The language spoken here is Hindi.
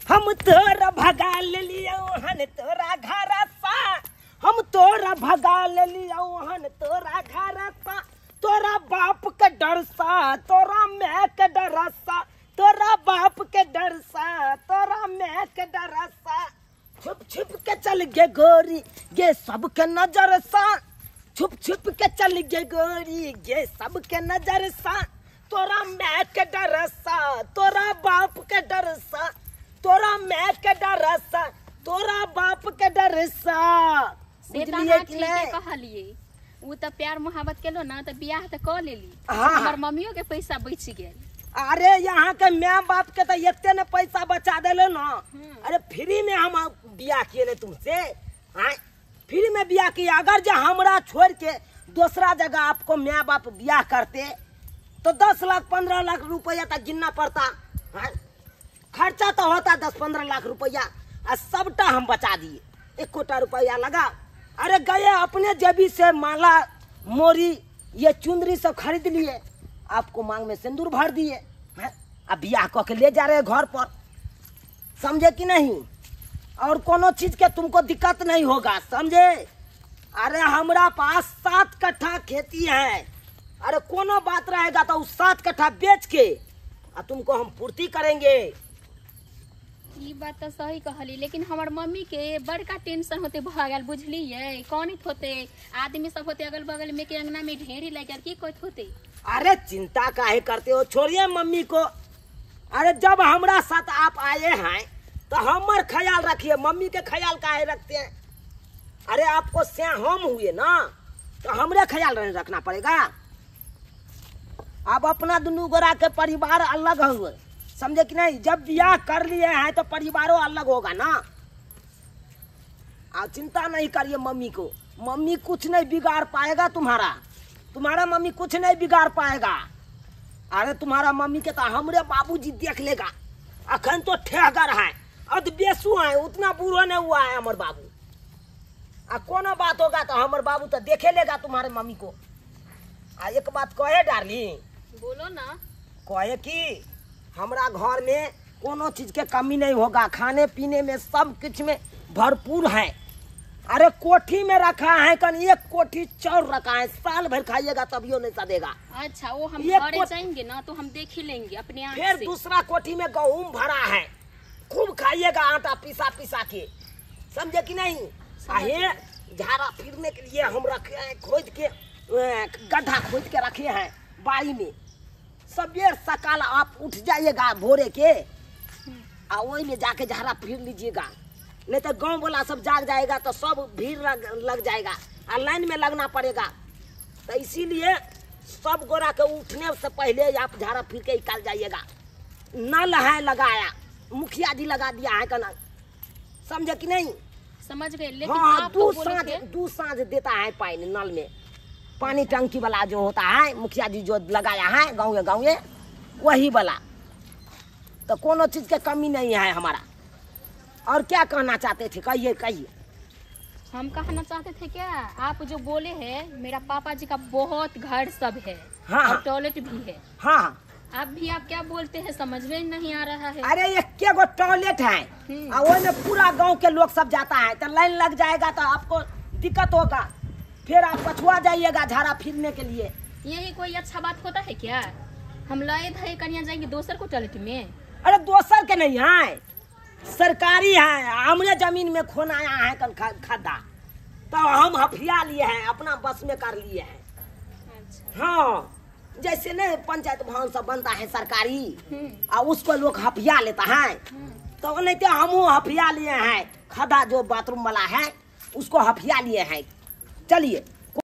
हम तोरा भगा ले लियो हन तोरा घर सा, हम तोरा भगा ले लियो हन तोरा घर सा, तोरा बाप के डर सा तोरा मैं के डर सा, तोरा बाप के डर सा तोरा मैं के डर सा। छुप छुप के चल गे गोरी ये सब के नजर सा, छुप छुप के चल गे गोरी ये सब के नजर सा, तोरा मैं के डर सा तोरा बाप के डर सा, तोरा मैं के डर सा तोरा बाप के डर सा। बुझलिए कि नहीं कहलिए वो तो प्यार मोहब्बत केलो ना तो बियाह तो कर लेली। हाँ हमर मम्मियों के पैसा बच गेल। अरे यहाँ के माँ बाप के तो इतने ने पैसा बचा देले ना। अरे फ्री में हम बियाह किए तुमसे, हाँ फ्री में बियाह किया। अगर जो हमरा छोड़ के दूसरा जगह आपको माँ बाप बियाह करते तो 10 लाख 15 लाख रुपया तक गिनना पड़ता। हाँ खर्चा तो होता 10-15 लाख रुपया, और सबटा हम बचा दिए, 1 कोटा रुपया लगा। अरे गए अपने जेबी से माला मोरी ये चुंदरी सब खरीद लिए, आपको मांग में सिंदूर भर दिए, अब बियाह कह के ले जा रहे घर पर, समझे कि नहीं। और कोनो चीज के तुमको दिक्कत नहीं होगा, समझे। अरे हमरा पास 7 कट्ठा खेती है, अरे कोनो बात रहेगा तो उस 7 कट्ठा बेच के तुमको हम पूर्ति करेंगे। ये बात तो सही कहली, लेकिन हमार मम्मी के बड़का टेंशन होते भगल बुझलिए। कौन होते आदमी सब होते अगल बगल में के अंगना में ढेरी लगे की कोई होते। अरे चिंता काहे करते हो, छोड़िए मम्मी को। अरे जब हमरा साथ आप आए हैं तो हमार ख्याल रखिए, मम्मी के ख्याल काहे रखते हैं। अरे आपको से हम हुए ना तो हमरे ख्याल रखना पड़ेगा। अब अपना दोनों गोरा के परिवार अलग हुए, समझे कि नहीं। जब बियाह कर लिए हैं तो परिवारों अलग होगा ना। आप चिंता नहीं करिए मम्मी को, मम्मी कुछ नहीं बिगाड़ पाएगा तुम्हारा, तुम्हारा मम्मी कुछ नहीं बिगाड़ पाएगा। अरे तुम्हारा मम्मी के तो हमरे बाबूजी देख लेगा, अखन तो ठेहगर है और बेसु है, उतना बुरा नहीं हुआ है हमारे बाबू। कोनो बात होगा तो हमारे बाबू तो देखे लेगा तुम्हारे मम्मी को। एक बात कहे डार्लिंग, बोलो ना। कहे कि हमरा घर में कोनो चीज के कमी नहीं होगा, खाने पीने में सब कुछ में भरपूर है। अरे कोठी में रखा है कन 1 कोठी चाउर रखा है, साल भर खाइएगा तभियो नहीं सदेगा। अच्छा वो हम घरे जाएंगे ना तो हम देख ही लेंगे अपने आँख से। फिर दूसरा कोठी में गेहूं भरा है, खूब खाइएगा आटा पिसा पिसा के, समझे कि नहीं। आहे झाड़ा फिरने के लिए हम रखे हैं, खोद के गड्ढा खोद के रखे हैं बाड़ी में। सबेर सकाल आप उठ जाइएगा भोरे के और वही में जाके झाड़ा फिर लीजिएगा, नहीं तो गांव वाला सब जाग जाएगा तो सब भीड़ लग जाएगा और लाइन में लगना पड़ेगा। तो इसीलिए सब गोरा के उठने से पहले आप झाड़ा फिर के निकाल जाइएगा। नल है लगाया, मुखिया जी लगा दिया है कना, समझे कि नहीं। समझ गए। लेकिन हाँ आप तो दू सांझ देता है पानी नल में, पानी टंकी वाला जो होता है मुखिया जी जो लगाया है गाँव गाँव वही वाला, तो कोनो चीज के कमी नहीं है हमारा। और क्या कहना चाहते थे, कहिए कहिए। हम कहना चाहते थे क्या, आप जो बोले हैं मेरा पापा जी का बहुत घर सब है। हाँ, और टॉयलेट भी है। हाँ अब भी आप क्या बोलते हैं समझ में नहीं आ रहा है। अरे ये क्या गो टॉयलेट है और वो में पूरा गांव के लोग सब जाता है, तो लाइन लग जाएगा तो आपको दिक्कत होगा, फिर आप पछुआ जाइएगा झाड़ा फिरने के लिए। यही कोई अच्छा बात होता है क्या। हम लाए थे कन्या जाएंगे दोसर को टॉयलेट में। अरे दोसर के नहीं है, सरकारी है, हमने जमीन में खोनाया है खड्डा, तो हम हफिया लिए हैं, अपना बस में कर लिए हैं। अच्छा। हाँ जैसे नहीं पंचायत भवन सब बनता है सरकारी और उसको लोग हफिया लेता है, तो नहीं तो हम हफिया लिए हैं, खड्डा जो बाथरूम वाला है उसको हफिया लिए हैं। चलिए